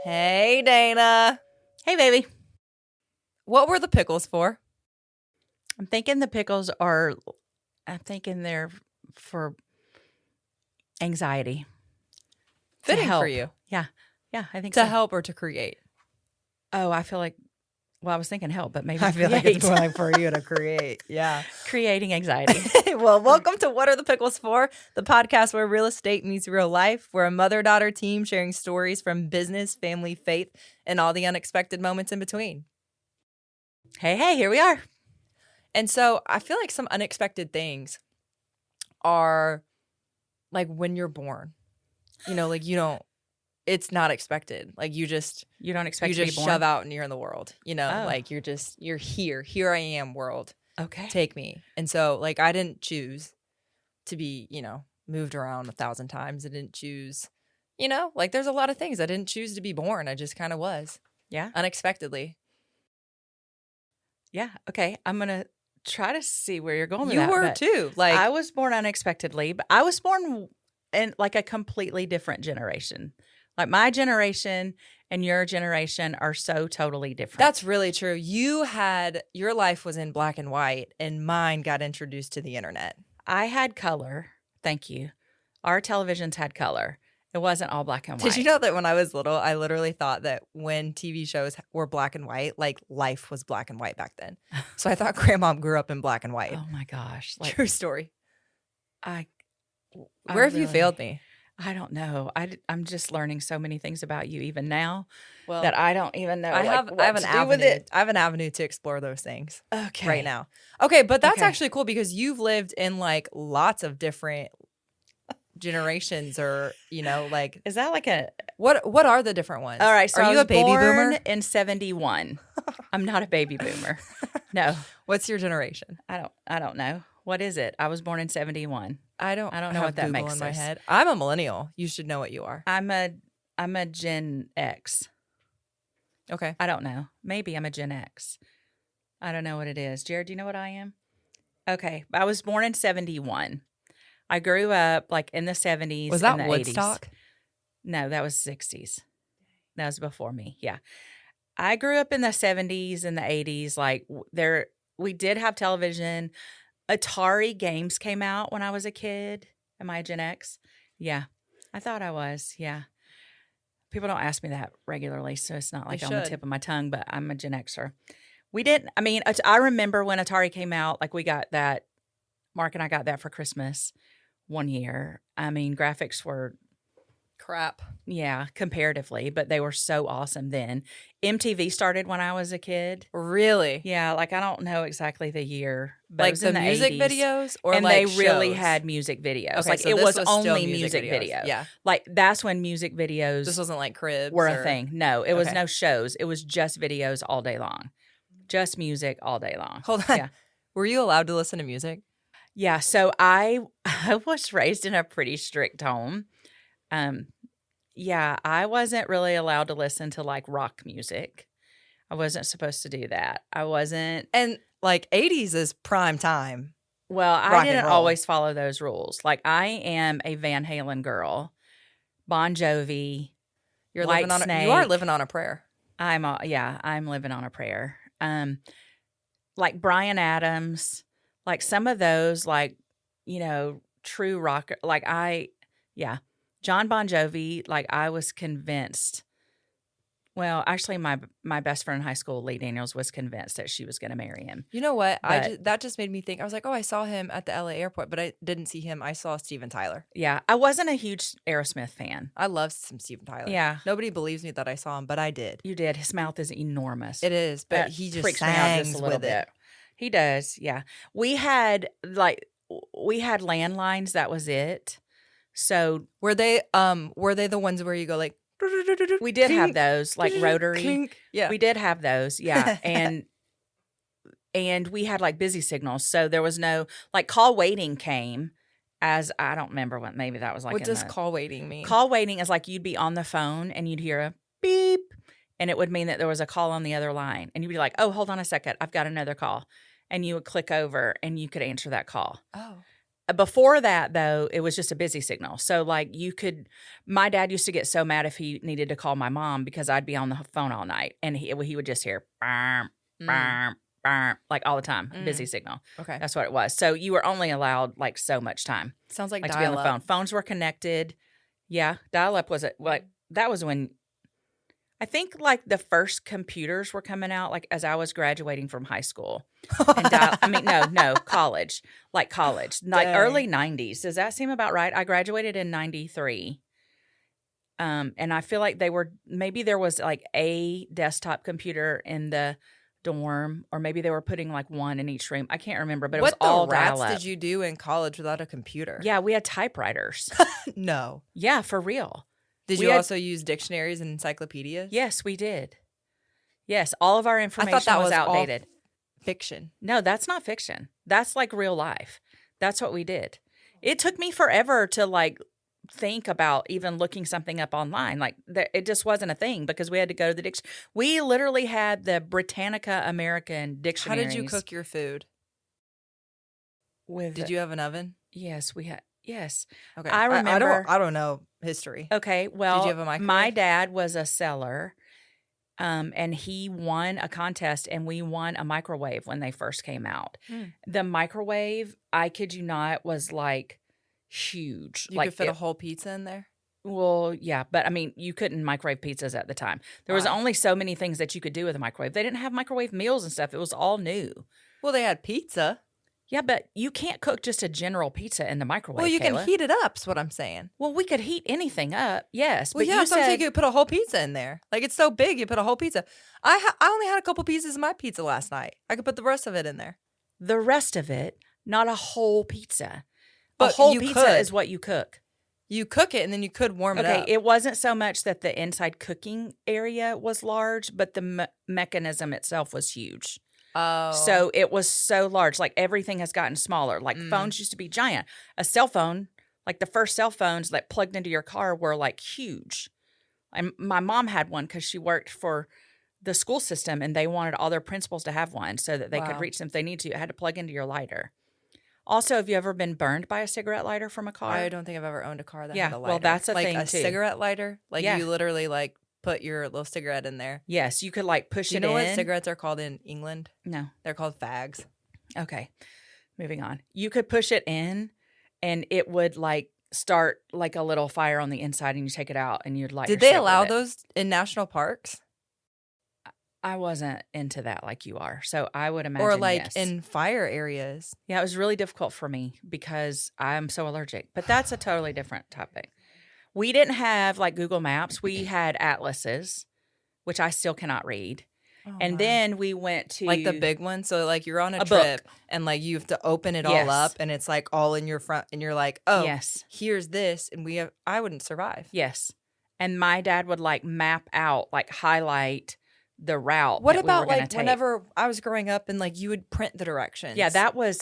Hey, Dana. Hey, baby. What were the pickles for? I'm thinking they're for anxiety. Fitting for you. Yeah, I think To so. help or to create? Oh, I feel like, I was thinking help, but maybe I feel like it's going for you to create. Yeah. creating anxiety. Well, welcome to What Are the Pickles For? The podcast where real estate meets real life. We're a mother-daughter team sharing stories from business, family, faith, and all the unexpected moments in between. Hey, here we are. And so I feel like some unexpected things are like when you're born. You know, like it's not expected. Like you don't expect to be born? shove out and you're in the world. You know, Oh. like you're here. Here I am, world. Okay. Take me. And so like I didn't choose to be, moved around 1,000 times. I didn't choose, like there's a lot of things. I didn't choose to be born. I just kind of was. Yeah. Unexpectedly. Yeah. Okay. I'm going to try to see where you're going with You that. were too. Like I was born unexpectedly, but I was born in like a completely different generation. Like my generation and your generation are so totally different. That's really true. Your life was in black and white and mine got introduced to the internet. I had color. Thank you. Our televisions had color. It wasn't all black and white. Did you know that when I was little, I literally thought that when TV shows were black and white, like life was black and white back then. So I thought Grandma grew up in black and white. Oh my gosh. Like, true story. Where Where have you failed me? I don't know. I'm just learning so many things about you even now Well, that I don't even know. I have an avenue with it. I have an avenue to explore those things Okay. right now. Okay, but that's Okay. actually cool because you've lived in like lots of different generations, or like Is that like a? what are the different ones? All right. So are I you was a baby born boomer? in 71. I'm not a baby boomer. No. What's your generation? I don't know. What is it? I was born in 71. I don't know have what that Google makes in my us. head. I'm a millennial. You should know what you are. I'm a Gen X. Okay. I don't know. Maybe I'm a Gen X. I don't know what it is. Jared, do you know what I am? Okay. I was born in 71. I grew up like in the 70s. Was that and the Woodstock? 80s. No, that was 60s. That was before me. Yeah. I grew up in the 70s and the 80s. Like we did have television. Atari games came out when I was a kid. Am I a Gen X? Yeah. I thought I was. Yeah. People don't ask me that regularly, so it's not like on the tip of my tongue, but I'm a Gen Xer. I remember when Atari came out, like we got that, Mark and I got that for Christmas one year. I mean, graphics were Crap. yeah, comparatively, but they were so awesome then. MTV started when I was a kid. Really? Yeah, like I don't know exactly the year, but it Like was in the the music 80s. videos, or And like they really shows? had music videos. Okay, Like so it this was still only music videos. video. Yeah. Like that's when music videos This wasn't like Cribs were or... a thing. No, it was Okay. no shows. It was just videos all day long. Just music all day long. Hold on. Yeah. Were you allowed to listen to music? Yeah, so I was raised in a pretty strict home. Yeah, I wasn't really allowed to listen to like rock music. I wasn't supposed to do that. I wasn't. And like 80s is prime time. Well, I Rock and didn't roll. always follow those rules. Like I am a Van Halen girl, Bon Jovi. You are White living on a prayer. I'm living on a prayer. Like Bryan Adams, like some of those, like true rock. Like John Bon Jovi. Like I was convinced. Well, actually, my best friend in high school, Lee Daniels, was convinced that she was going to marry him. You know what? But- That just made me think. I was like, oh, I saw him at the LA airport, but I didn't see him. I saw Steven Tyler. Yeah, I wasn't a huge Aerosmith fan. I love some Steven Tyler. Yeah. Nobody believes me that I saw him, but I did. You did. His mouth is enormous. It is, but That he just freaks me out just sangs a little with bit. it. He does. Yeah, we had landlines. That was it. So Were they the ones where you go like? we did have those, like rotary. Clink. Yeah. We did have those. Yeah, and we had like busy signals. So there was no like call waiting came as I don't remember what, maybe that was like. What does call waiting mean? Call waiting is like you'd be on the phone and you'd hear a beep, and it would mean that there was a call on the other line, and you'd be like, oh, hold on a second, I've got another call. and you would click over and you could answer that call. Oh. Before that, though, it was just a busy signal. So, like, my dad used to get so mad if he needed to call my mom because I'd be on the phone all night and he would just hear, "Bam, bam, bam," like all the time, busy signal. Okay. That's what it was. So, you were only allowed like so much time. Sounds like To be on the dial-up. phone. Phones were connected. Yeah. Dial up was that was when I think like the first computers were coming out, like as I was graduating from high school. And college, like Dang. early 90s. Does that seem about right? I graduated in 93. And I feel like maybe there was like a desktop computer in the dorm, or maybe they were putting like one in each room. I can't remember, but it was all dial-up. What the rats did you do in college without a computer? Yeah, we had typewriters. No. Yeah, for real. Did you also use dictionaries and encyclopedias? Yes, we did. Yes, all of our information I thought that was outdated. All fiction. No, that's not fiction. That's like real life. That's what we did. It took me forever to like think about even looking something up online. Like it just wasn't a thing because we had to go to the dictionary. We literally had the Britannica American dictionaries. How did you cook your food? Did you have an oven? Yes, we had. Yes. Okay. I remember. I don't know history. Okay. Well, did you have a microwave? My dad was a seller, and he won a contest, and we won a microwave when they first came out. The microwave, I kid you not, was like huge. You could fit a whole pizza in there? Well, yeah, but I mean, you couldn't microwave pizzas at the time. There was only so many things that you could do with a microwave. They didn't have microwave meals and stuff. It was all new. Well, they had pizza. Yeah, but you can't cook just a general pizza in the microwave. Well, you Kayla. can heat it up, is what I'm saying. Well, we could heat anything up, yes. Well, but yeah, you so you could put a whole pizza in there. Like, it's so big, you put a whole pizza. I only had a couple pieces of my pizza last night. I could put the rest of it in there. The rest of it, not a whole pizza. But a whole you pizza could. Is what you cook. You cook it, and then you could warm it up. Okay, it wasn't so much that the inside cooking area was large, but the mechanism itself was huge. Oh. So it was so large. Like everything has gotten smaller. Like phones used to be giant. A cell phone, like the first cell phones that plugged into your car were like huge. And my mom had one because she worked for the school system and they wanted all their principals to have one so that they could reach them if they need to. It had to plug into your lighter. Also, have you ever been burned by a cigarette lighter from a car? I don't think I've ever owned a car that had a lighter. Well, that's a thing like a too. cigarette lighter? Like you literally like put your little cigarette in there. Yes, you could like push it in. Do you know what cigarettes are called in England? No. They're called fags. Okay. Moving on. You could push it in and it would like start like a little fire on the inside and you take it out and you'd light Did your they shit allow with it. those in national parks? I wasn't into that like you are. So I would imagine Or like yes. in fire areas? Yeah, it was really difficult for me because I'm so allergic. But that's a totally different topic. We didn't have like Google Maps. We had atlases, which I still cannot read. Oh, and then we went to like the big one. So like you're on a book. trip and like you have to open it all up and it's like all in your front and you're like, oh, yes, here's this. And I wouldn't survive. Yes. And my dad would like map out, like highlight the route. What that about we were gonna like take. whenever I was growing up and like you would print the directions? Yeah, that was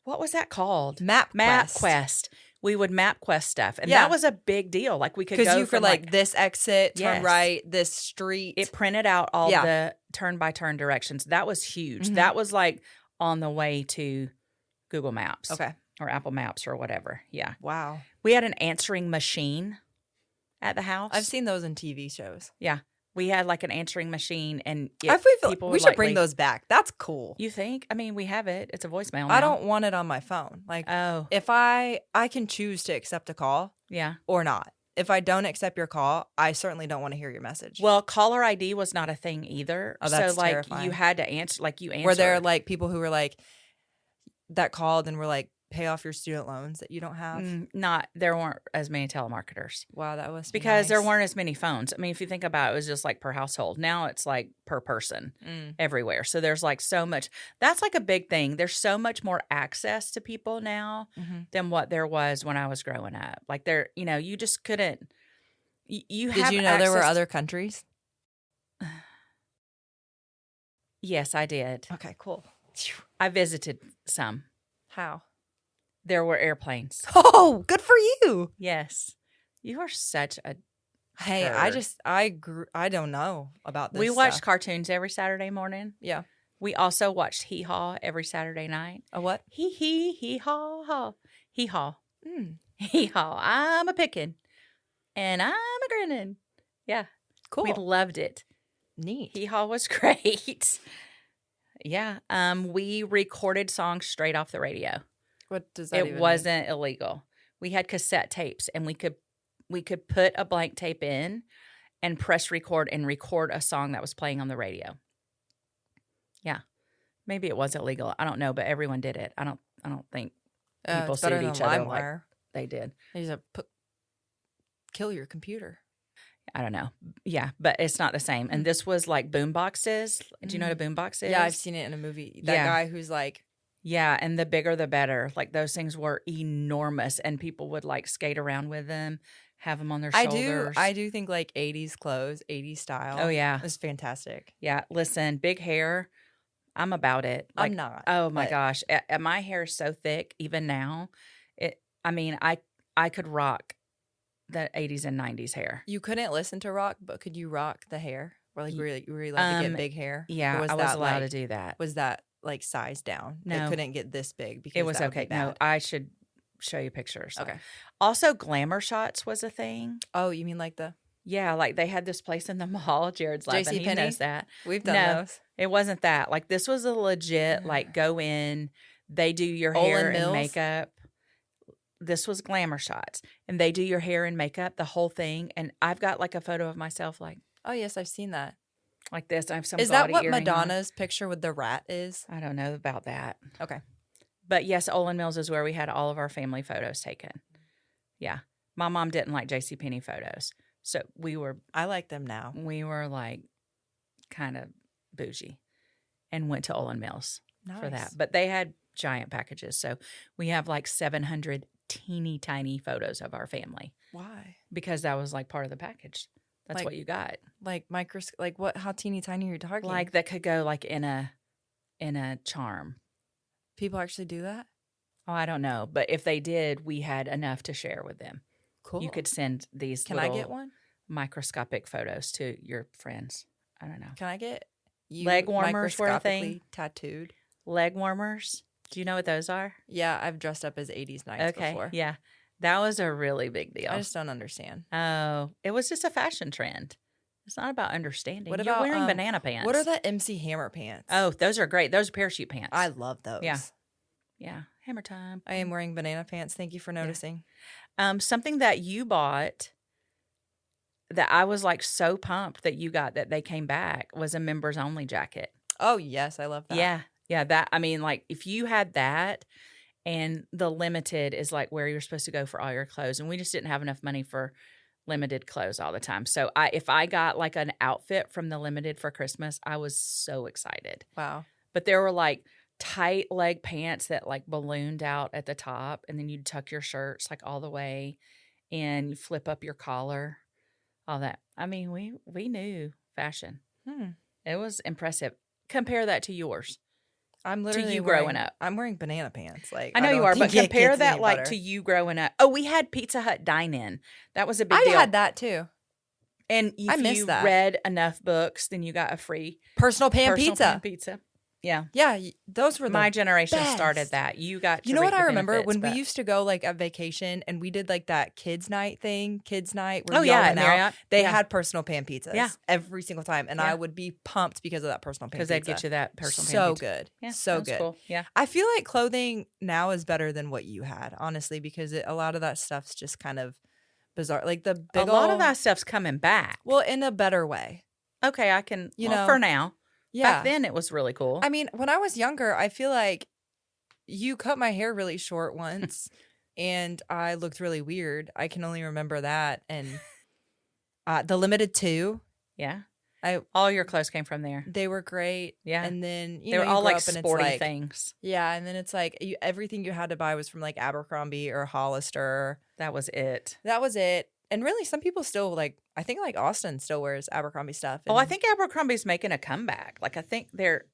what was that called? MapQuest. MapQuest. We would MapQuest stuff, and that was a big deal. Like we could go because you from could like this exit, turn Yes. right, this street. It printed out all the turn by turn directions. That was huge. That was like on the way to Google Maps, or Apple Maps or whatever. Yeah. Wow. We had an answering machine at the house. I've seen those in TV shows. Yeah. We had like an answering machine, and I feel people we would, should like, bring leave. those back. That's cool. You think? I mean, we have it. It's a voicemail. I now. don't want it on my phone. Like, Oh, if I can choose to accept a call yeah. or not. If I don't accept your call, I certainly don't want to hear your message. Well, caller ID was not a thing either. Oh, that's so like terrifying. you had to answer, like you answered. Were there like people who were like that called and were like, pay off your student loans that you don't have? There weren't as many telemarketers. Wow, that was Because there nice. weren't as many phones. I mean, if you think about it, it was just like per household. Now it's like per person everywhere. So there's like so much. That's like a big thing. There's so much more access to people now than what there was when I was growing up. Like there, you just couldn't. Did you know there were other countries? Yes, I did. Okay, cool. I visited some. How? There were airplanes. Oh, good for you. Yes. You are such a Hey, turd. I don't know about this. We watched stuff. cartoons every Saturday morning. Yeah. We also watched Hee Haw every Saturday night. A what? Hee haw haw. Hee Haw. Mm, Hee Haw. I'm a pickin'. And I'm a grinning. Yeah. cool. We loved it. Neat. Hee Haw was great. Yeah. We recorded songs straight off the radio. What does that It even mean? wasn't illegal. We had cassette tapes, and we could put a blank tape in and press record and record a song that was playing on the radio. Yeah. Maybe it was illegal. I don't know, but everyone did it. I don't think people it's better sued than each other like LimeWire. they did. They just kill your computer. I don't know. Yeah, but it's not the same. And this was like boom boxes. Do you know what a boom box is? Yeah, I've seen it in a movie. That Yeah. guy who's like, Yeah, and the bigger the better. Like those things were enormous, and people would like skate around with them, have them on their shoulders. I do think like 80s clothes, 80s style. Oh yeah, It's fantastic. yeah. Listen, big hair. I'm about it. Like, I'm not. oh my but gosh, my hair is so thick even now. I mean, I could rock the 80s and 90s hair. You couldn't listen to rock, but could you rock the hair? Or like were you allowed to get big hair? Yeah, Or was I was that, allowed like, to do that. Was that like sized down? No. It couldn't get this big because It was that would be okay. No, bad. I should show you pictures. Okay. Also, glamour shots was a thing. Oh, you mean like the Yeah, like they had this place in the mall. Jared's laughing. He JCPenney? knows that. We've done No. those. It wasn't that. Like this was a legit, like go in, they do your hair Olin and Mills? makeup. This was glamour shots. And they do your hair and makeup, the whole thing. And I've got like a photo of myself like Oh yes, I've seen that. this. I have some Is that gaudy what earring on. Madonna's picture with the rat is? I don't know about that. Okay. But yes, Olin Mills is where we had all of our family photos taken. Yeah. My mom didn't like JCPenney photos. So I like them now. we were like kind of bougie and went to Olin Mills for that. Nice. But they had giant packages. So we have like 700 teeny tiny photos of our family Why? because that was like part of the package. That's Like- what you got. Like like what? How teeny tiny are you talking? Like that could go like in a charm. people actually do that? Oh, I don't know. But if they did, we had enough to share with them. Cool. You could send these Can I get one? microscopic photos to your friends. I don't know. Can I get you Leg warmers were a thing? microscopically tattooed? Leg warmers. Do you know what those are? Yeah, I've dressed up as 80s nights Okay. before. Yeah. That was a really big deal. I just don't understand. Oh, it was just a fashion trend. It's not about understanding. What You're about, wearing banana pants? What are the MC Hammer pants? Oh, those are great. Those are parachute pants. I love those. Yeah. Yeah. Hammer time. I am wearing banana pants. Thank you for noticing. Something that you bought that I was like so pumped that you got that they came back was a members only jacket. Oh, yes. I love that. Yeah. Yeah. That, I mean, like if you had that and the limited is like where you're supposed to go for all your clothes. And we just didn't have enough money for limited clothes all the time. So if I got like an outfit from the limited for Christmas, I was so excited. Wow. But there were like tight leg pants that like ballooned out at the top, and then you'd tuck your shirts like all the way and you flip up your collar, all that. I mean, we knew fashion. It was impressive. Compare that to yours. I'm literally you wearing, growing up. I'm wearing banana pants. Like I know you don't are, think but it compare gets that any like better. to you growing up. Oh, we had Pizza Hut dine-in. That was a big I deal. had that too. And if I missed you that. read enough books, then you got a free Personal pan personal pizza. pan pizza. Yeah. Yeah, those were My the generation best. started that. You got to You know reap what the I remember benefits, when but- we used to go like at vacation and we did like that kids night thing, kids night where Oh we all yeah, went at out. Marriott. They Yeah. had personal pan pizzas Yeah. every single time, and Yeah. I would be pumped because of that personal pan because pizza. they'd get you that personal pan so pizza. good, Yeah, so that's good. Cool. Yeah. I feel like clothing now is better than what you had, honestly, because a lot of that stuff's just kind of bizarre. Like the big A lot of ol- that stuff's coming back. well, in a better way. Okay, I can. You well, know, for now. Yeah. Back then, it was really cool. I mean, when I was younger, I feel like you cut my hair really short once and I looked really weird. I can only remember that. And the limited two, yeah. I All your clothes came from there. they were great. Yeah. And then They were you all grow like up and it's sporty like, things. Yeah, and then it's like everything you had to buy was from like Abercrombie or Hollister. That was it. That was it. And really, some people still like. I think like Austin still wears Abercrombie stuff. Oh, I and think Abercrombie's making a comeback. Like I think they're.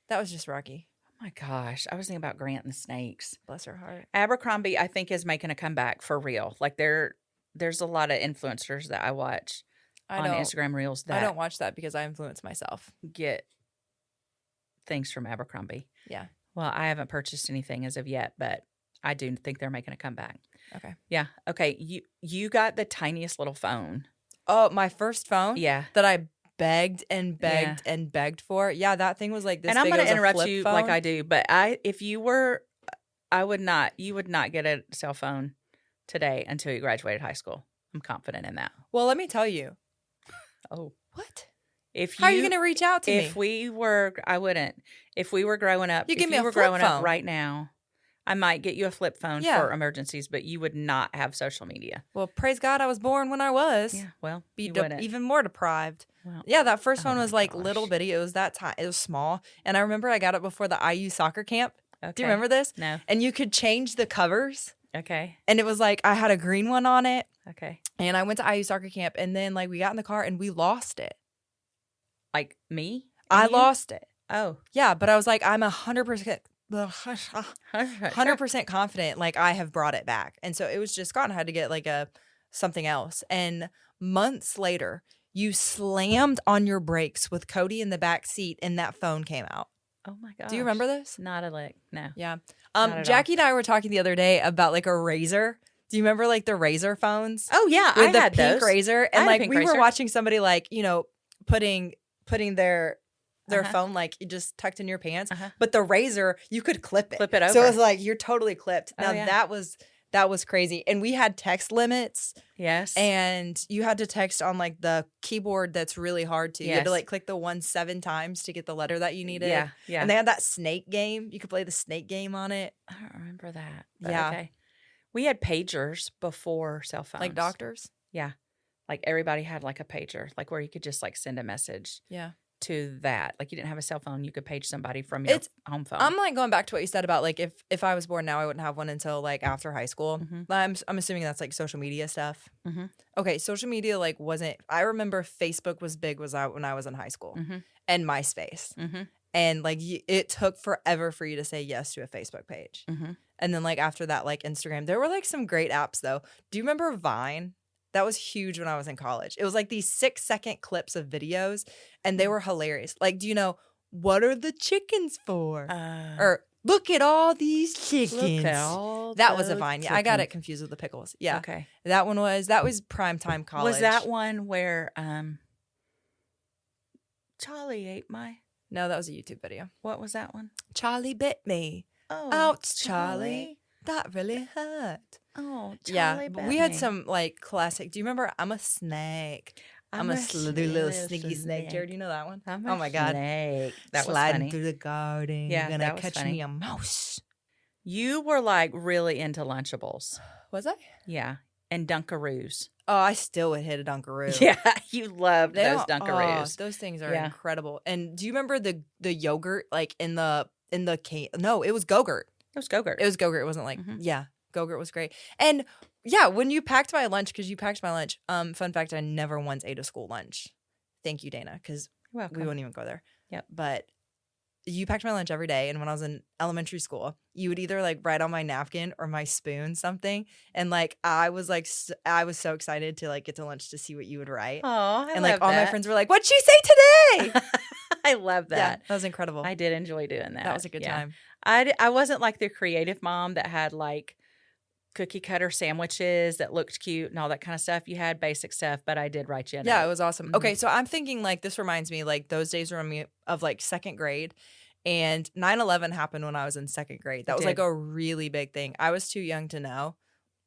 that was just Rocky. Oh my gosh, I was thinking about Grant and the Snakes. Bless her heart. Abercrombie, I think, is making a comeback for real. Like there's a lot of influencers that I watch on Instagram Reels that I don't watch that because I influence myself. get things from Abercrombie. Yeah. Well, I haven't purchased anything as of yet, but I do think they're making a comeback. Okay. Yeah. Okay. You got the tiniest little phone. Oh, my first phone Yeah. that I begged and begged Yeah. and begged for. Yeah, that thing was like this And I'm big. going It was to a interrupt flip you phone. like I do, but if you were, I would not, you would not get a cell phone today until you graduated high school. I'm confident in that. Well, let me tell you. Oh, What? if How are you going to reach out to me? If we were, I wouldn't. If we were growing up, You give if me you a were flip growing up phone. right now, I might get you a flip phone Yeah. for emergencies, but you would not have social media. Well, praise God, I was born when I was. Yeah, well, Be you wouldn't. even more deprived. Well, Yeah, that first oh one was my like gosh. little bitty. It was that time. It was small, and I remember I got it before the IU soccer camp. Okay. Do you remember this? No. And you could change the covers, Okay. and it was like I had a green one on it. Okay. And I went to IU soccer camp, and then like we got in the car and we lost it. Like me? I And you? lost it. Oh. Yeah, but I was like, I'm 100% confident, like I have brought it back, and so it was just gone. I had to get like something else. And months later, you slammed on your brakes with Cody in the back seat, and that phone came out. Oh my gosh. Do you remember this? Not a lick. No. Yeah. Not at Jackie and I were talking the other day about like a Razor. Do you remember like the Razor phones? Oh yeah, With I the had pink those. Razor, I and had a like pink we were Razor. watching somebody like putting their Uh-huh. phone like just tucked in your pants, Uh-huh. but the Razor you could clip it. Flip it So it over. was like you're totally clipped. Oh, Now yeah. that was crazy, and we had text limits, Yes. and you had to text on like the keyboard that's really hard to. You had to Yes. like click the 1 7 times to get the letter that you needed. Yeah. Yeah. And they had that snake game. You could play the snake game on it, I don't remember that. But Yeah. Okay. We had pagers before cell phones. like doctors. Yeah. Like everybody had like a pager, like where you could just like send a message Yeah. to that. Like you didn't have a cell phone, you could page somebody from your It's- home phone. I'm like going back to what you said about like if I was born now, I wouldn't have one until like after high school. Mhm. I'm assuming that's like social media stuff. Mhm. Okay, social media like wasn't. I remember Facebook was big when I was in high school, Mhm. and MySpace, Mhm. and like it took forever for you to say yes to a Facebook page. Mhm. And then like after that, like Instagram, there were like some great apps though. Do you remember Vine? That was huge when I was in college. It was like these 6-second clips of videos, and they were hilarious. Like, do you know what are the chickens for? Or look at all these chickens. look at all That was a those Vine. Yeah, I got it chickens. confused with the pickles. Yeah, Okay. that was primetime college. Was that one where Charlie ate my No, that was a YouTube video. what was that one? Charlie bit me. Oh, Ouch, Charlie. That really hurt. Oh, Charlie Yeah, but bit we had me. some like classic. Do you remember I'm a snake? I'm a little sneaky snake. Jared, you know that one? I'm Oh a my God. snake. That was Sliding funny. through the garden. Yeah, You're gonna that was catch funny. me a mouse. You were like really into Lunchables. Was I? Yeah. And Dunkaroos. Oh, I still would hit a Dunkaroo. Yeah. You loved They those don't- Dunkaroos. Oh, those things are Yeah. incredible. And do you remember the yogurt like in the can? No, it was Go-Gurt. It was Go-Gurt. It was Go-Gurt. It wasn't like Mhm. yeah, Go-Gurt was great. And yeah, when you packed my lunch, because you packed my lunch. Fun fact: I never once ate a school lunch. Thank you, Dana, because You're welcome. we wouldn't even go there. Yep. But you packed my lunch every day, and when I was in elementary school, you would either like write on my napkin or my spoon something, and like I was so excited to like get to lunch to see what you would write, Oh, I and love like all my that. friends were like, "What'd she say today?" I love Yeah, that. that was incredible. I did enjoy doing that. That was a good Yeah. time. I wasn't like the creative mom that had like cookie cutter sandwiches that looked cute and all that kind of stuff. You had basic stuff, but I did write you a Yeah, it note. was awesome. Mhm. Okay, so I'm thinking like this reminds me like those days remind me of like second grade, and 9/11 happened when I was in second grade. That was like did. a really big thing. I was too young to know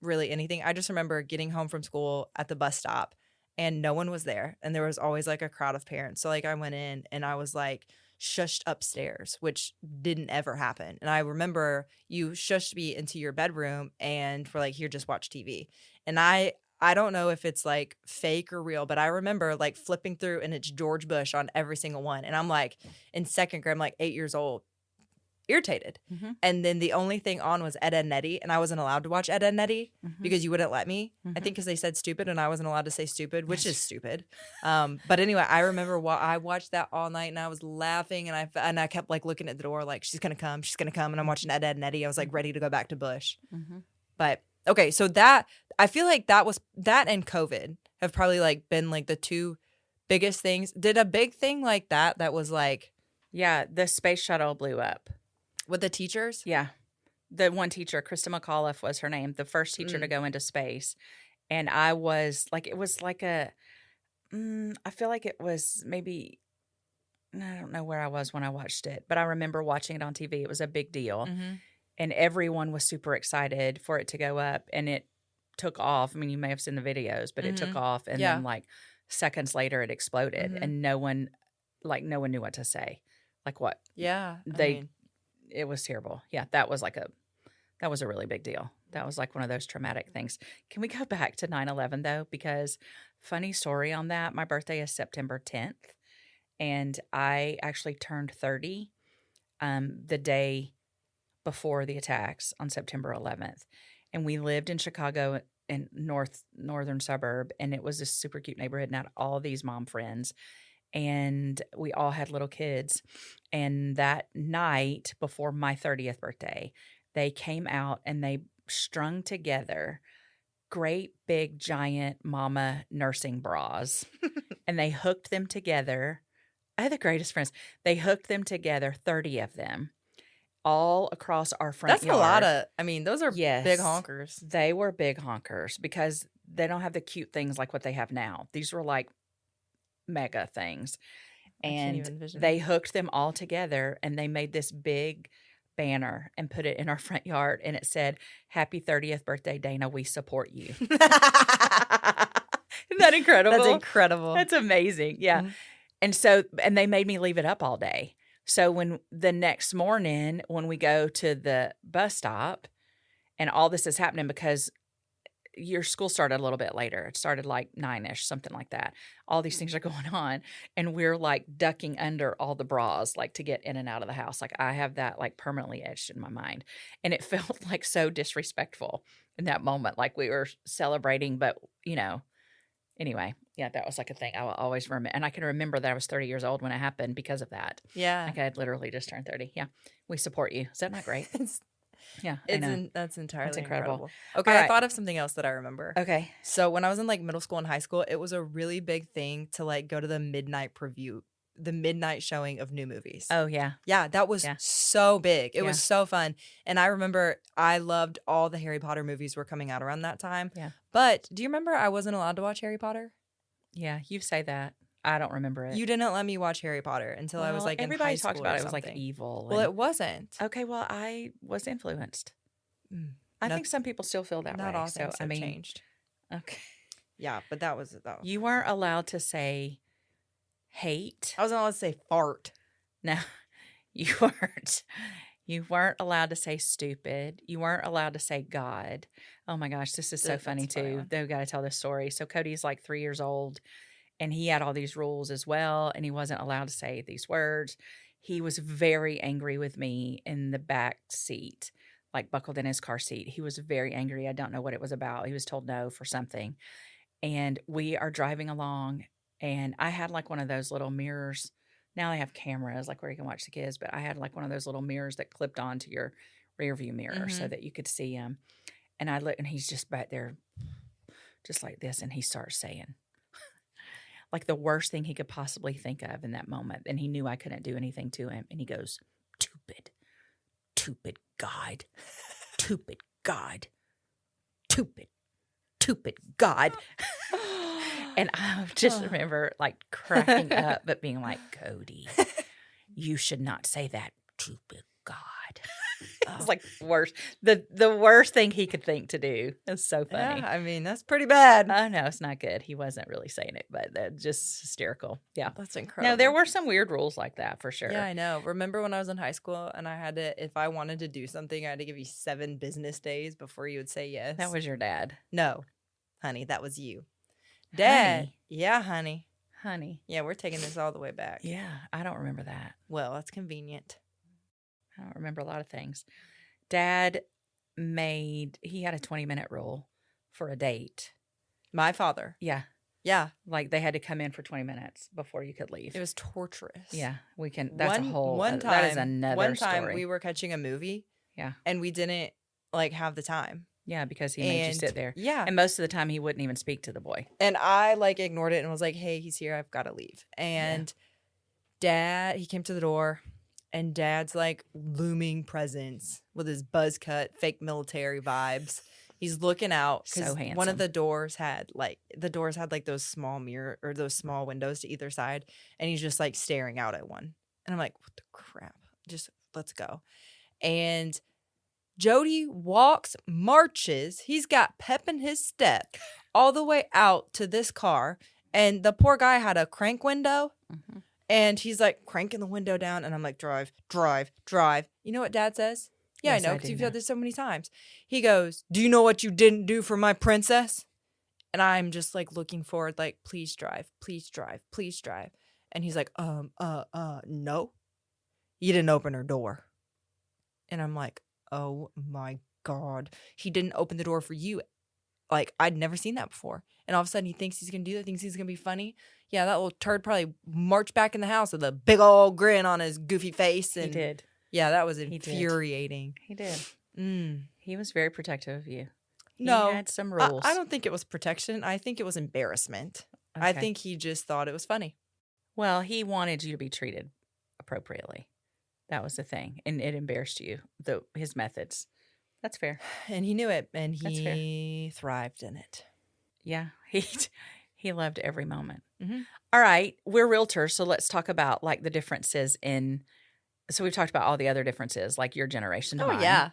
really anything. I just remember getting home from school at the bus stop, and no one was there, and there was always like a crowd of parents. So like I went in and I was like shushed upstairs, which didn't ever happen. And I remember you shushed me into your bedroom and were like, "Here, just watch TV." And I don't know if it's like fake or real, but I remember like flipping through and it's George Bush on every single one. And I'm like in second grade, I'm like 8 years old, irritated. Mhm. And then the only thing on was Ed, Edd n Eddy, and I wasn't allowed to watch Ed, Edd n Eddy Mhm. because you wouldn't let me. I Mhm. think because they said stupid and I wasn't allowed to say stupid, which is stupid. But anyway, I remember I watched that all night and I was laughing and I kept like looking at the door like she's gonna come, and I'm watching Ed, Edd n Eddy. I was like ready to go back to Bush. Mhm. But okay, so that I feel like that and COVID have probably like been like the two biggest things. Did a big thing like that was like Yeah, the space shuttle blew up. With the teachers? Yeah. The one teacher, Krista McAuliffe was her name, the first teacher to Mm. go into space. And I was like, it was like I feel like it was maybe, I don't know where I was when I watched it, but I remember watching it on TV. It was a big deal. Mm-hmm. And everyone was super excited for it to go up. And it took off. I mean, you may have seen the videos, but it took Mm-hmm. off. And Yeah. then, like, seconds later, it exploded. Mm-hmm. And no one knew what to say. Like, what? Yeah. It was terrible. Yeah, that was a really big deal. That was like one of those traumatic things. Can we go back to 9/11 though? Because funny story on that. My birthday is September 10th, and I actually turned 30 the day before the attacks on September 11th. And we lived in Chicago in northern suburb, and it was this super cute neighborhood and had all these mom friends. And we all had little kids. And that night before my 30th birthday, they came out and they strung together great big giant mama nursing bras and they hooked them together. I had the greatest friends. They hooked them together, 30 of them, all across our front That's yard. a lot of, those are Yes. big honkers. They were big honkers because they don't have the cute things like what they have now. These were like mega things. I can't And even envision they it. hooked them all together and they made this big banner and put it in our front yard and it said, "Happy 30th birthday, Dana. We support you." Isn't that incredible? That's incredible. That's amazing. Yeah. Mhm. And they made me leave it up all day. So when the next morning, when we go to the bus stop and all this is happening because your school started a little bit later. It started like 9-ish, something like that. All these things are going on. And we're like ducking under all the bras, like to get in and out of the house. Like I have that like permanently etched in my mind. And it felt like so disrespectful in that moment. Like we were celebrating, but anyway, yeah, that was like a thing I will always remember. And I can remember that I was 30 years old when it happened because of that. Yeah. Like I had literally just turned 30. Yeah. We support you. Is that not great? Yeah, That's entirely incredible. incredible. Okay, All I right. thought of something else that I remember. Okay. So when I was in like middle school and high school, it was a really big thing to like go to the midnight preview, the midnight showing of new movies. Oh, yeah. Yeah, that was so big. It Yeah. was so fun. And I remember I loved all the Harry Potter movies were coming out around that time. Yeah. But do you remember I wasn't allowed to watch Harry Potter? Yeah, you say that. I don't remember it. You didn't let me watch Harry Potter until I was like in high everybody school talks about or it. It was like something. evil. Well, it wasn't. Okay, well, I was influenced. I No- think some people still feel that way. Not all So things have changed. okay. Yeah, but that was. You weren't allowed to say hate. I wasn't allowed to say fart. No, you weren't. You weren't allowed to say stupid. You weren't allowed to say God. Oh my gosh, this is so That's funny a funny too. one. They've got to tell this story. So Cody's like 3 years old and he had all these rules as well. And he wasn't allowed to say these words. He was very angry with me in the back seat, like buckled in his car seat. He was very angry. I don't know what it was about. He was told no for something. And we are driving along and I had like one of those little mirrors. Now they have cameras like where you can watch the kids, but I had like one of those little mirrors that clipped onto your rear view mirror so that you could see him. And I look and he's just back there just like this. And he starts saying like the worst thing he could possibly think of in that moment. And he knew I couldn't do anything to him. And he goes, "Tupid God, tupid God, tupid God." And I just remember like cracking up, but being like, "Cody, you should not say that, stupid God." It's like worst, the worst thing he could think to do. It's so funny. Yeah, I mean, that's pretty bad. I know it's not good. He wasn't really saying it, but just hysterical. Yeah. That's incredible. No, there were some weird rules like that for sure. Yeah, I know. Remember when I was in high school and I had to, if I wanted to do something, I had to give you 7 business days before you would say yes? That was your dad. No, honey, that was you. Dad. Honey. Yeah, honey. Honey. Yeah, we're taking this all the way back. Yeah, I don't remember that. Well, that's convenient. I don't remember a lot of things. Dad he had a 20-minute rule for a date. My father. Yeah. Yeah. Like they had to come in for 20 minutes before you could leave. It was torturous. Yeah, we can. That's a whole. One time, that is another one time story. we were catching a movie. Yeah. And we didn't like have the time. Yeah, because he made you sit there. Yeah. And most of the time he wouldn't even speak to the boy. And I like ignored it and was like, "Hey, he's here. I've got to leave." And he came to the door, and Dad's like looming presence with his buzz cut, fake military vibes. He's looking out because So one of handsome. the doors had like those small mirror or those small windows to either side, and he's just like staring out at one. And I'm like, what the crap? Just let's go. And Jody marches. He's got pep in his step all the way out to this car. And the poor guy had a crank window. Mm-hmm. And he's like cranking the window down. And I'm like, drive, drive, drive. You know what Dad says? Yeah, Yes, I know, I because do you've know. said this so many times. He goes, do you know what you didn't do for my princess? And I'm just like looking forward, like, please drive, please drive, please drive. And he's like, no. You didn't open her door. And I'm like, oh my God. He didn't open the door for you. Like, I'd never seen that before. And all of a sudden he thinks he's going to do that, thinks he's going to be funny. Yeah, that little turd probably marched back in the house with a big old grin on his goofy face. And He did. yeah, that was He did. infuriating. He did. Mm. He was very protective of you. No. He had some rules. I don't think it was protection. I think it was embarrassment. Okay. I think he just thought it was funny. Well, he wanted you to be treated appropriately. That was the thing. And it embarrassed you, his methods. That's fair. And he knew it, and That's he thrived in it. Yeah. He loved every moment. Mm-hmm. All right. We're realtors, so let's talk about like the differences so we've talked about all the other differences, like your generation to mine. Yeah.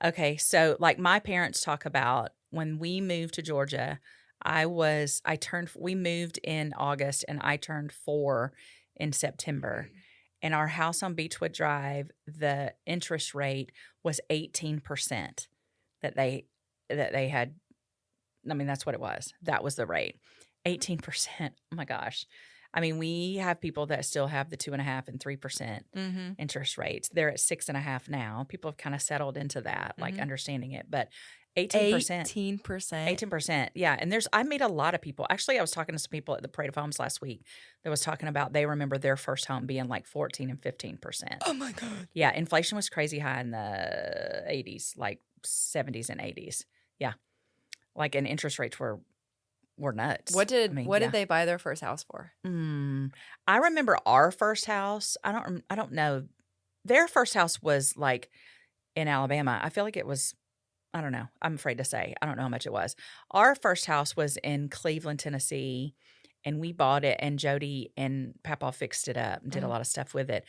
Okay. So like my parents talk about when we moved to Georgia, we moved in August and I turned 4 in September. And our house on Beechwood Drive, the interest rate was 18% that they had. I mean, that's what it was. That was the rate. 18%. Oh my gosh. I mean, we have people that still have the 2.5% and 3% interest rates. They're at 6.5% now. People have kind of settled into that, like understanding it. But 18%. 18%. Yeah. And I met a lot of people. Actually, I was talking to some people at the Parade of Homes last week that was talking about they remember their first home being like 14 and 15%. Oh my God. Yeah. Inflation was crazy high in the 80s, like 70s and 80s. Yeah. Like, and interest rates were nuts. What did they buy their first house for? I remember our first house. I don't know. Their first house was like in Alabama. I feel like it was, I don't know. I'm afraid to say. I don't know how much it was. Our first house was in Cleveland, Tennessee, and we bought it, and Jody and Papa fixed it up and did a lot of stuff with it.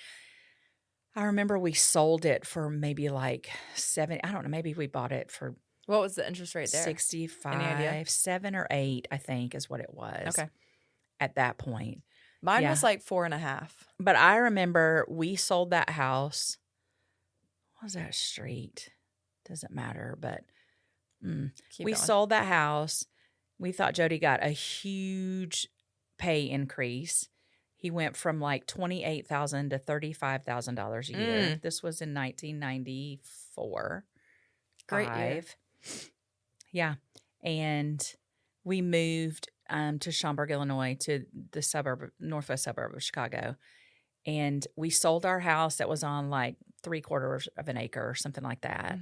I remember we sold it for maybe like I don't know, maybe we bought it for What was the interest rate there? 65, Any idea? 7 or 8, I think is what it was. Okay. At that point. Mine Yeah. was like 4.5. But I remember we sold that house. What was that street? Doesn't matter, but we sold that house. We thought Jody got a huge pay increase. He went from like $28,000 to $35,000 a year. This was in 1994. Great year. Yeah. And we moved to Schaumburg, Illinois, to the northwest suburb of Chicago. And we sold our house that was on like 3/4 of an acre or something like that.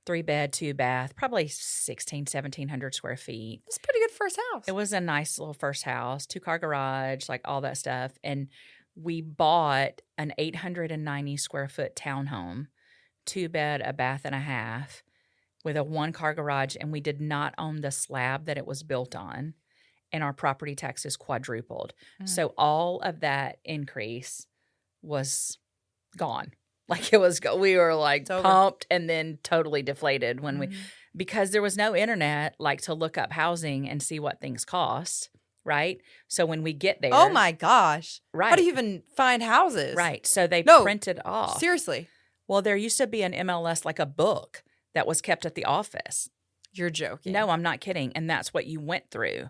3-bed, 2-bath, probably 1,700 square feet. That's a pretty good first house. It was a nice little first house, 2-car garage, like all that stuff. And we bought an 890 square foot townhome, 2-bed, a bath and a half, with a 1-car garage. And we did not own the slab that it was built on. And our property taxes quadrupled. So all of that increase was gone. Like it was, we were like pumped and then totally deflated when because there was no internet like to look up housing and see what things cost, right? So when we get there. Oh my gosh. Right. How do you even find houses? Right. So they printed off. Seriously. Well, there used to be an MLS, like a book that was kept at the office. You're joking. No, I'm not kidding. And that's what you went through.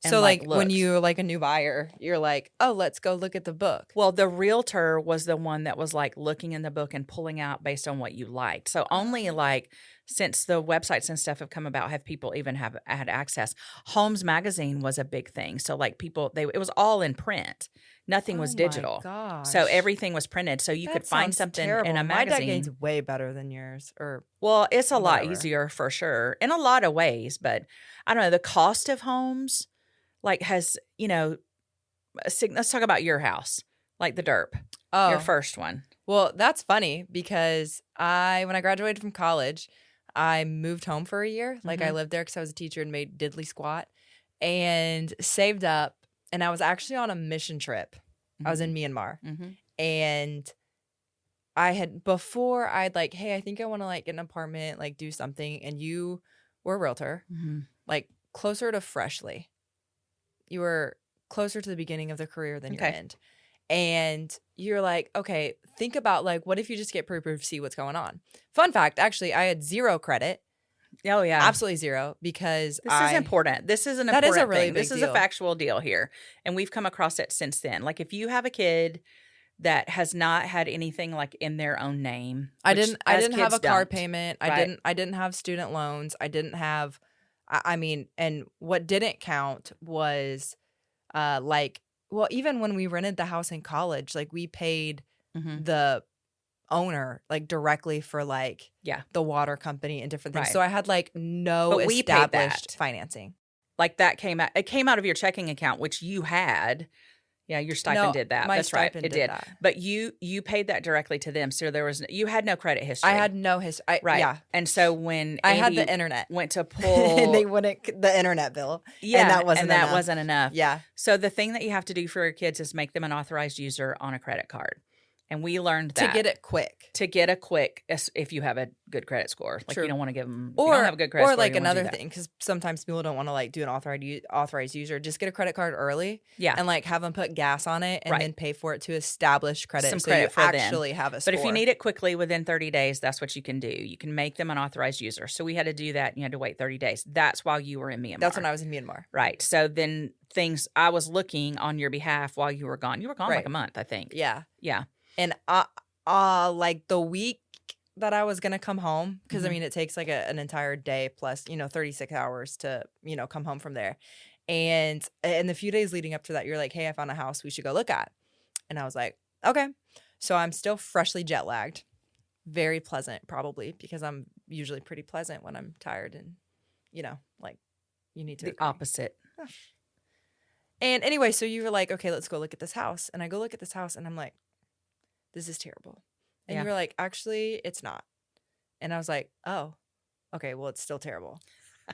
So like when you're like a new buyer, you're like, oh, let's go look at the book. Well, the realtor was the one that was like looking in the book and pulling out based on what you liked. So only like since the websites and stuff have come about have people even had access. Homes Magazine was a big thing. So like people, it was all in print. Nothing was digital. So everything was printed. So you could find something in a magazine. My decade's way better than yours. Well, it's a lot easier for sure in a lot of ways. But I don't know, the cost of homes like has, let's talk about your house. Like the derp. Oh, Your first one. well, that's funny because when I graduated from college, I moved home for a year. Like I lived there because I was a teacher and made diddly squat and saved up. And I was actually on a mission trip. I was in Myanmar. And I'd like, hey, I think I want to like get an apartment, like do something. And you were a realtor, like closer to Freshly. You were closer to the beginning of the career than your end. And you're like, okay, think about like, what if you just get pre-approved, see what's going on? Fun fact, actually, I had 0 credit. Oh, yeah. Absolutely 0 because this is important. This is an important that is a really thing. big This is deal. a factual deal here. And we've come across it since then. Like if you have a kid that has not had anything like in their own name. I didn't have a car payment. Right? I didn't have student loans. I didn't have, I mean, and what didn't count was like, well, even when we rented the house in college, like we paid the owner like directly for like the water company and different things. Right. So I had like no But we paid established financing. Like that it came out of your checking account, which you had. Yeah, your stipend did that. That's right. It did. That. But you paid that directly to them. So you had no credit history. I had no history. Right. Yeah. And so when I had the internet. went to pull and they wouldn't the internet bill. Yeah. And that wasn't enough. Yeah. So the thing that you have to do for your kids is make them an authorized user on a credit card. And we learned that. To get it quick. To get a quick, if you have a good credit score. Like True. You don't want to give them, or, you don't have a good credit or score. Or like another thing, because sometimes people don't want to like do an authorized user. Just get a credit card early. Yeah. And like have them put gas on it and then pay for it to establish credit. Some so credit you for actually them. have a score. But if you need it quickly within 30 days, that's what you can do. You can make them an authorized user. So we had to do that and you had to wait 30 days. That's while you were in Myanmar. That's when I was in Myanmar. Right. So then I was looking on your behalf while you were gone. You were gone like a month, I think. Yeah. Yeah. And like the week that I was going to come home, because I mean, it takes like an entire day plus, 36 hours to, come home from there. And in the few days leading up to that, you're like, hey, I found a house we should go look at. And I was like, okay. So I'm still freshly jet lagged. Very pleasant, probably, because I'm usually pretty pleasant when I'm tired and, like you need to. The opposite. And anyway, so you were like, okay, let's go look at this house. And I go look at this house and I'm like, this is terrible. And you were like, actually, it's not. And I was like, oh, okay, well, it's still terrible.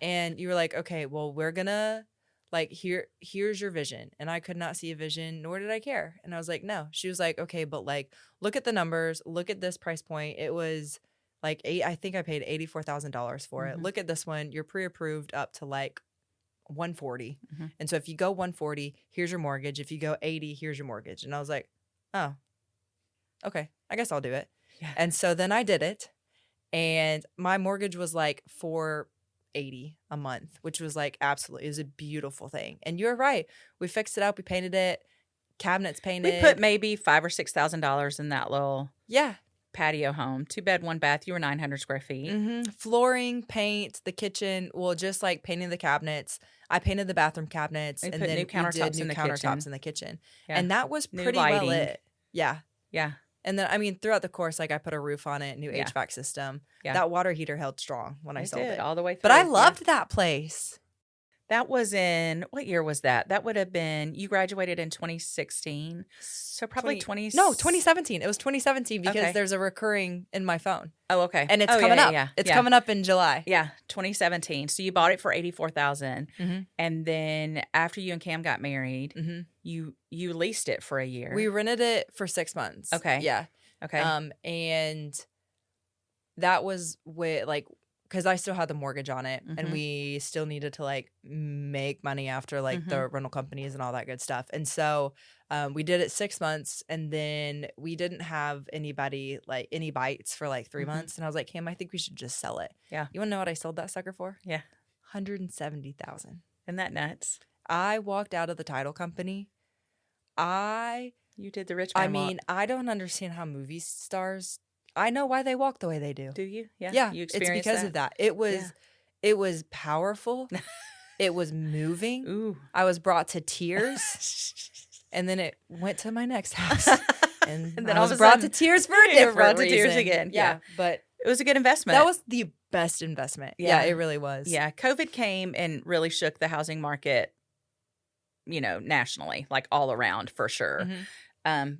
And you were like, okay, well, we're gonna like, here's your vision. And I could not see a vision, nor did I care. And I was like, no. She was like, okay, but like, look at the numbers, look at this price point. It was like I think I paid $84,000 for it. Look at this one. You're pre-approved up to like 140. And so if you go 140, here's your mortgage. If you go 80, here's your mortgage. And I was like, oh, okay, I guess I'll do it. Yeah. And so then I did it. And my mortgage was like $480 a month, which was like absolutely, it was a beautiful thing. And you're right. We fixed it up. We painted it. Cabinets painted. We put maybe $5,000 or $6,000 in that little patio home. 2-bed, 1-bath. You were 900 square feet. Flooring, paint, the kitchen. Well, just like painting the cabinets. I painted the bathroom cabinets. We and put then new countertops in the countertops kitchen. in the kitchen. Yeah. And that was New pretty lighting. well lit. Yeah. Yeah. And then, I mean, throughout the course, like I put a roof on it, new Yeah. HVAC system. Yeah. That water heater held strong when I sold it. All the way through. But I loved that place. That was in, what year was that? That would have been, you graduated in 2016. So probably 2017. It was 2017 because Okay. there's a recurring in my phone. Oh, okay. And it's Oh, coming yeah, up. Yeah, It's yeah. coming up in July. Yeah, 2017. So you bought it for $84,000, and then after you and Cam got married, you leased it for a year. We rented it for 6 months. Okay. Yeah. Okay. And that was with like, because I still had the mortgage on it, and we still needed to like make money after like the rental companies and all that good stuff. And so we did it 6 months, and then we didn't have anybody like any bites for like 3 months. And I was like, Cam, I think we should just sell it. Yeah. You want to know what I sold that sucker for? Yeah. $170,000. Isn't that nuts? I walked out of the title company. You did the rich man walk. I don't understand how movie stars. I know why they walk the way they do. Do you? Yeah. Yeah, You it's experienced because of that. It was powerful. It was moving. Ooh. I was brought to tears, and then it went to my next house, and then I all was of a brought sudden, to tears for a you were different brought to reason. tears again. Yeah. But It was a good investment. that was the best investment. Yeah, it really was. Yeah. COVID came and really shook the housing market, nationally, like all around for sure.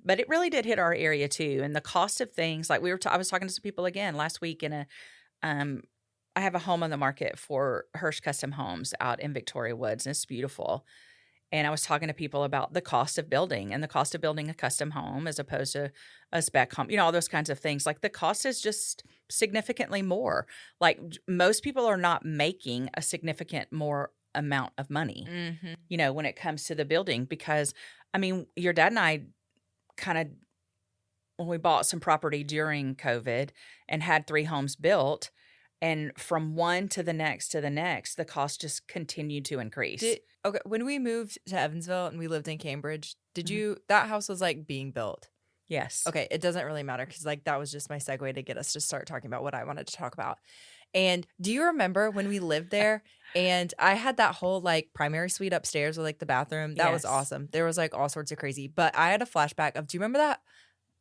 But it really did hit our area too. And the cost of things, like I was talking to some people again last week um, I have a home on the market for Hirsch Custom Homes out in Victoria Woods, and it's beautiful. And I was talking to people about the cost of building and the cost of building a custom home as opposed to a spec home, all those kinds of things. Like the cost is just significantly more. Like most people are not making a significant more amount of money, when it comes to the building. Because, I mean, your dad and I kind of, when we bought some property during COVID and had 3 homes built, and from one to the next, the cost just continued to increase. Okay, when we moved to Evansville and we lived in Cambridge, did Mhm. you that house was like being built? Yes. Okay, it doesn't really matter because like that was just my segue to get us to start talking about what I wanted to talk about. And do you remember when we lived there and I had that whole like primary suite upstairs with like the bathroom? That was Yes. awesome. There was like all sorts of crazy. But I had a flashback of, do you remember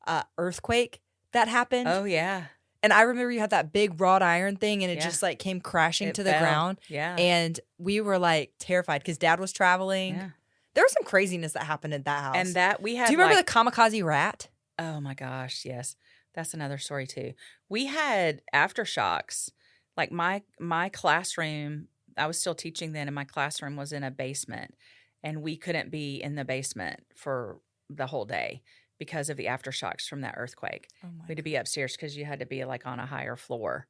that earthquake that happened? Oh, yeah. And I remember you had that big wrought iron thing and it Yeah. just like came crashing It to the fell. ground. Yeah. And we were like terrified because Dad was traveling. Yeah. There was some craziness that happened at that house. And that we had Do you remember the kamikaze rat? Oh my gosh, yes. That's another story too. We had aftershocks. Like my classroom, I was still teaching then, and my classroom was in a basement, and we couldn't be in the basement for the whole day because of the aftershocks from that earthquake. Oh We had to be upstairs because you had to be like on a higher floor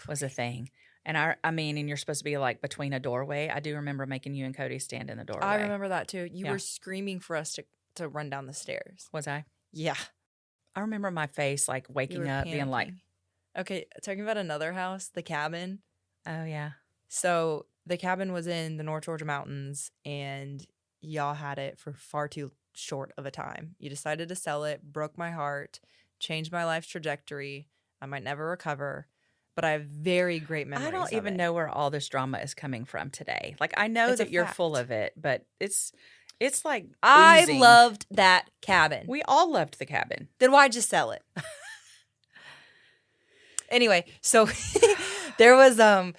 was a thing. And I mean, and you're supposed to be like between a doorway. I do remember making you and Cody stand in the doorway. I remember that too. You Yeah. were screaming for us to run down the stairs. Was I? Yeah. I remember my face like You waking were up being like, panicking. Okay, talking about another house, the cabin. oh yeah. So the cabin was in the North Georgia mountains and y'all had it for far too short of a time. You decided to sell it, broke my heart, changed my life's trajectory. I might never recover, but I have very great memories. I don't of even it. know where all this drama is coming from today. Like I know It's a that you're full fact. of it, but it's like I oozing. loved that cabin. We all loved the cabin. Then why just sell it? Anyway, so there was Dad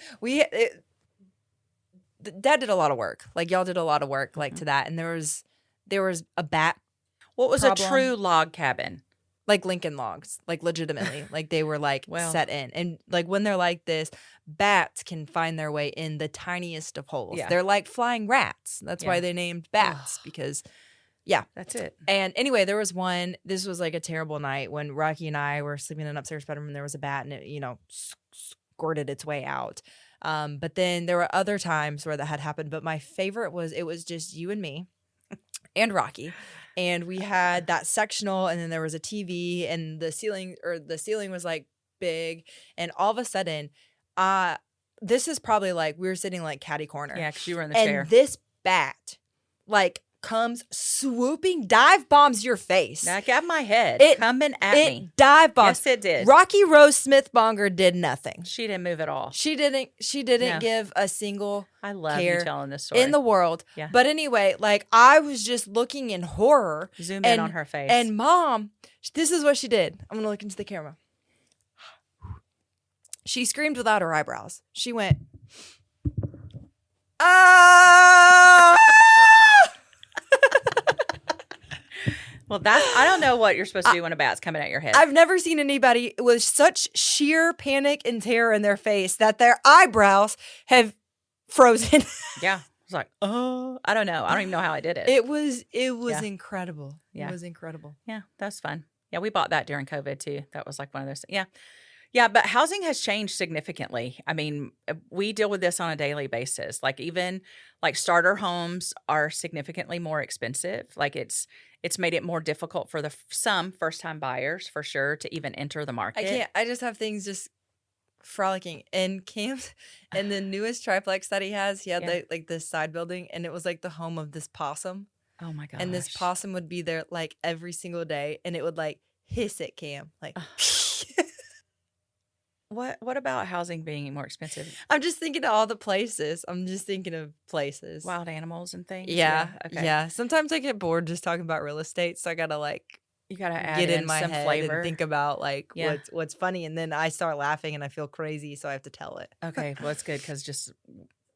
did a lot of work. Like y'all did a lot of work like to that, and there was a bat, What was problem. a true log cabin? like Lincoln logs, like legitimately, like they were like Well. set in, and like when they're like this, bats can find their way in the tiniest of holes. Yeah. They're like flying rats. That's Yeah. why they named bats because. That's it. And anyway, there was one, this was like a terrible night when Rocky and I were sleeping in an upstairs bedroom and there was a bat and it, squirted its way out. But then there were other times where that had happened. But my favorite was, it was just you and me and Rocky. And we had that sectional and then there was a TV and the ceiling was like big. And all of a sudden, this is probably like, we were sitting like catty corner. Yeah, because you were in the And chair. this bat, like, comes swooping, dive bombs your face. Now got my head It- coming at It me. dive bombs. Yes, it did. Rocky Rose Smith Bonger did nothing. She didn't move at all. She didn't No. give a single I love care you telling this story. in the world. Yeah. But anyway, like I was just looking in horror. Zoom in on her face. And Mom, this is what she did. I'm gonna look into the camera. She screamed without her eyebrows. She went, ah! well, I don't know what you're supposed to do when a bat's coming at your head. I've never seen anybody with such sheer panic and terror in their face that their eyebrows have frozen. Yeah. It's like, oh, I don't know. I don't even know how I did it. It was Yeah. incredible. Yeah. It was incredible. Yeah, that's fun. Yeah, we bought that during COVID too. That was like one of those. Yeah. Yeah, but housing has changed significantly. I mean, we deal with this on a daily basis. Like even like starter homes are significantly more expensive. Like it's made it more difficult for some first-time buyers for sure to even enter the market. I just have things just frolicking. And Cam's and the newest triplex that he had Yeah. like this side building and it was like the home of this possum. Oh my gosh. And this possum would be there like every single day and it would like hiss at Cam. Like What about housing being more expensive? I'm just thinking of all the places. I'm just thinking of places. Wild animals and things? Yeah. Okay. Yeah. Sometimes I get bored just talking about real estate. So I gotta like You got to add get in my some head flavor. and think about like Yeah. what's funny. And then I start laughing and I feel crazy. So I have to tell it. Okay, well, it's good because just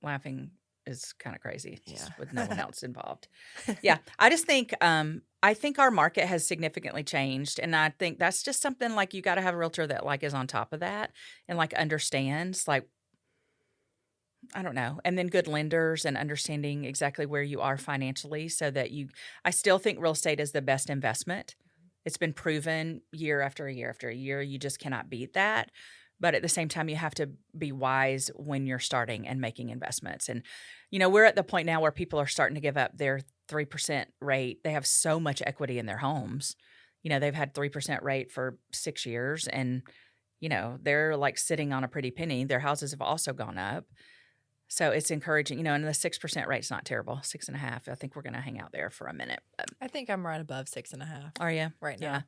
laughing is kind of crazy just Yeah. with no one else involved. Yeah, I just think I think our market has significantly changed, and I think that's just something like you gotta have a realtor that, like, is on top of that and, like, understands, like, I don't know, and then good lenders and understanding exactly where you are financially so that I still think real estate is the best investment. It's been proven year after year after year, you just cannot beat that, but at the same time, you have to be wise when you're starting and making investments, and, we're at the point now where people are starting to give up their 3% rate. They have so much equity in their homes. They've had 3% rate for 6 years, and, they're, like, sitting on a pretty penny. Their houses have also gone up. So it's encouraging, and the 6% rate's not terrible, 6.5. I think we're gonna hang out there for a minute. I think I'm right above 6.5 Are you? right Yeah. now.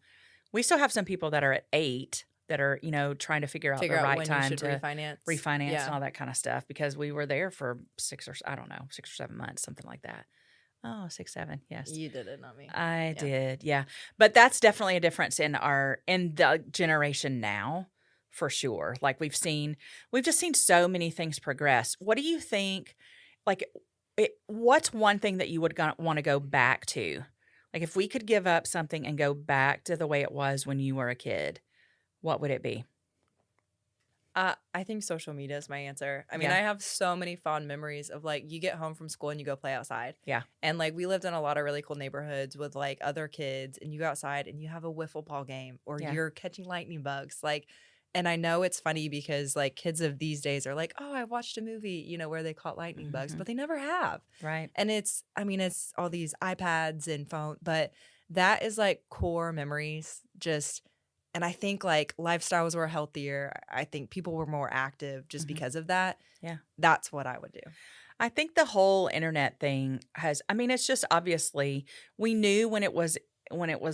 We still have some people that are at 8 that are, trying to figure out the Figure out right when you time should to refinance. and Yeah. all that kind of stuff because we were there for 6 or 7 months, something like that. Oh, 6, 7, yes. You did it, not me. I Yeah. did, yeah. But that's definitely a difference in the generation now, for sure. Like we've just seen so many things progress. What do you think? Like, what's one thing that you would want to go back to? Like, if we could give up something and go back to the way it was when you were a kid, what would it be? I think social media is my answer. I mean, Yeah. I have so many fond memories of like you get home from school and you go play outside. Yeah. And like we lived in a lot of really cool neighborhoods with like other kids and you go outside and you have a wiffle ball game or Yeah. you're catching lightning bugs. Like, and I know it's funny because like kids of these days are like, oh, I watched a movie, where they caught lightning bugs, but they never have. Right. And it's all these iPads and phone, but that is like core memories just. And I think like lifestyles were healthier. I think people were more active just because of that. Yeah. That's what I would do. I think the whole internet thing it's just obviously we knew when it was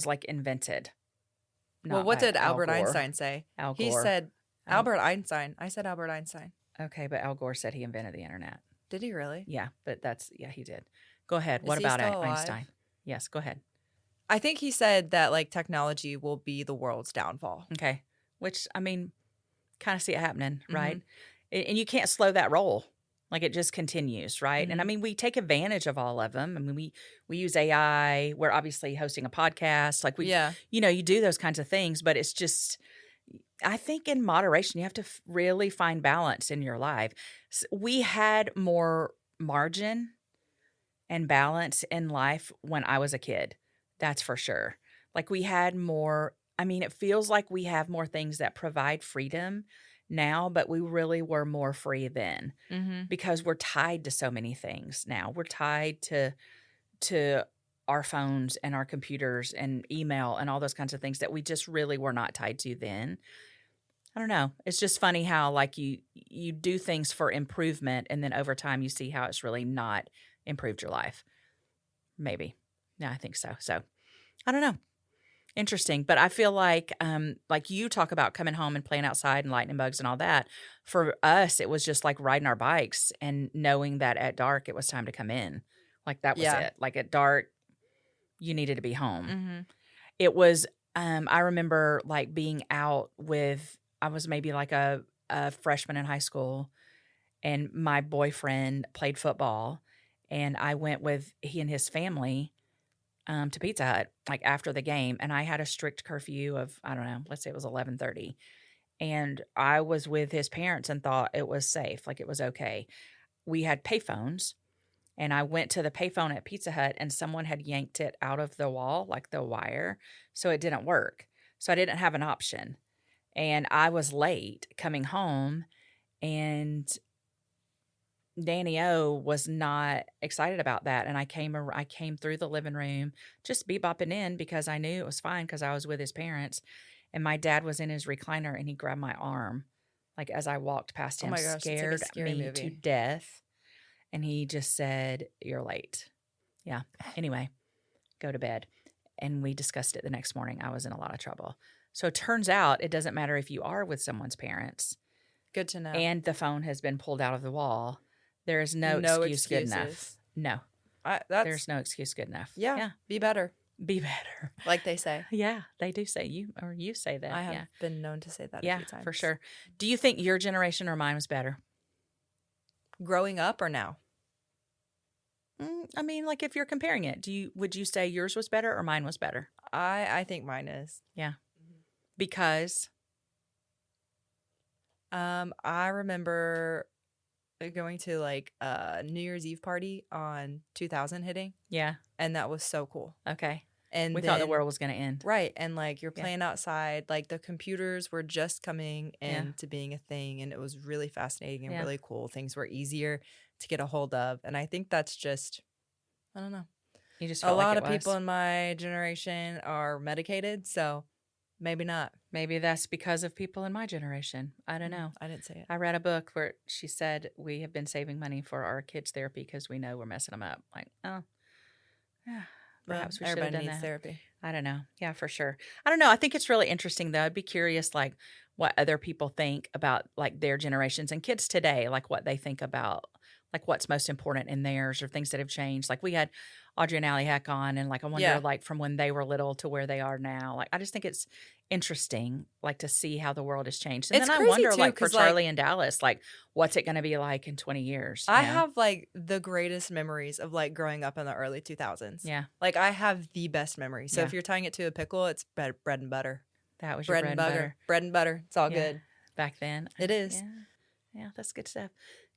like invented. Well, Not what by did Al Albert Gore. Einstein say? Al He Gore. said Albert Einstein. I said Albert Einstein. Okay, but Al Gore said he invented the internet. Did he really? Yeah, but he did. Go ahead. Is What he about still alive? Einstein? Yes, go ahead. I think he said that like technology will be the world's downfall. Okay. Which, kind of see it happening, Mhm. right? And you can't slow that roll. Like it just continues, right? And we take advantage of all of them. We use AI. We're obviously hosting a podcast. Like Yeah. you do those kinds of things, but it's just, I think in moderation, you have to really find balance in your life. We had more margin and balance in life when I was a kid. That's for sure. Like we had more, it feels like we have more things that provide freedom now, but we really were more free then because we're tied to so many things now. We're tied to our phones and our computers and email and all those kinds of things that we just really were not tied to then. I don't know. It's just funny how like you do things for improvement and then over time you see how it's really not improved your life. Maybe. Yeah, I think so. So I don't know. Interesting. But I feel like you talk about coming home and playing outside and lightning bugs and all that. For us, it was just like riding our bikes and knowing that at dark it was time to come in. Like that was it. Like at dark, you needed to be home. It was, I remember like being out I was maybe like a freshman in high school and my boyfriend played football and I went with he and his family to Pizza Hut, like after the game. And I had a strict curfew of, I don't know, let's say it was 11:30. And I was with his parents and thought it was safe, like it was okay. We had payphones and I went to the payphone at Pizza Hut and someone had yanked it out of the wall, like the wire. So it didn't work. So I didn't have an option. And I was late coming home and Danny O was not excited about that. And I came through the living room, just bebopping in because I knew it was fine because I was with his parents. And my dad was in his recliner and he grabbed my arm, like as I walked past him, Oh my gosh, scared it's like a scary me movie. to death. And he just said, "You're late." Yeah. Anyway, go to bed. And we discussed it the next morning. I was in a lot of trouble. So it turns out it doesn't matter if you are with someone's parents. Good to know. And the phone has been pulled out of the wall. There is no excuse good enough. No. There's no excuse good enough. Yeah. Be better. Be better. Like they say. Yeah, they do say you say that. I have been known to say that a few times. For sure. Do you think your generation or mine was better? Growing up or now? I mean, like if you're comparing it, would you say yours was better or mine was better? I think mine is. Yeah. Because I remember going to like a New Year's Eve party on 2000 hitting, yeah. and that was so cool. Okay. And We then, thought the world was going to end. right, and like you're Yeah. playing outside, like the computers were just coming Yeah. into being a thing, and it was really fascinating and Yeah. really cool. Things were easier to get a hold of, and I think that's just, I don't know. You just A felt like lot it of people was. in my generation are medicated, so maybe not. Maybe that's because of people in my generation. I don't know. I didn't say it. I read a book where she said we have been saving money for our kids' therapy because we know we're messing them up. Like, oh, yeah, Well, perhaps we should have everybody done needs that. therapy. I don't know. Yeah, for sure. I don't know. I think it's really interesting though. I'd be curious, like, what other people think about like their generations and kids today, like what they think about like what's most important in theirs or things that have changed. Like we had Audrey and Allie Heck on, and like I wonder, Yeah. like from when they were little to where they are now. Like I just think it's interesting, like to see how the world has changed. And It's then I crazy wonder, too, like for 'cause, like, Charlie and Dallas, like what's it going to be like in 20 years? I have like the greatest memories of like growing up in the early 2000s. Yeah, Like I have the best memories. So Yeah. if you're tying it to a pickle, it's bread and butter. that was your bread and butter Bread and butter. It's all Yeah. good. back then. It is. Yeah, yeah, that's good stuff.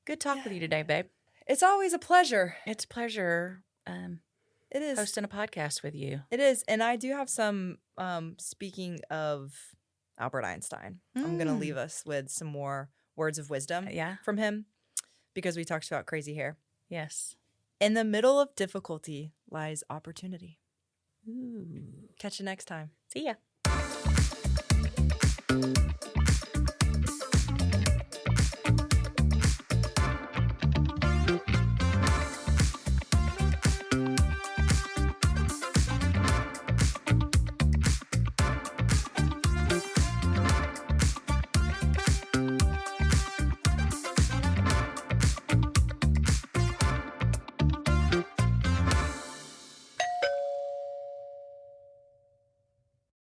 Good talk with you today, babe. It's always a pleasure. It's a pleasure It is. hosting a podcast with you. It is. And I do have some speaking of Albert Einstein. I'm going to leave us with some more words of wisdom Yeah. from him because we talked about crazy hair. Yes. In the middle of difficulty lies opportunity. Ooh. Catch you next time. See ya.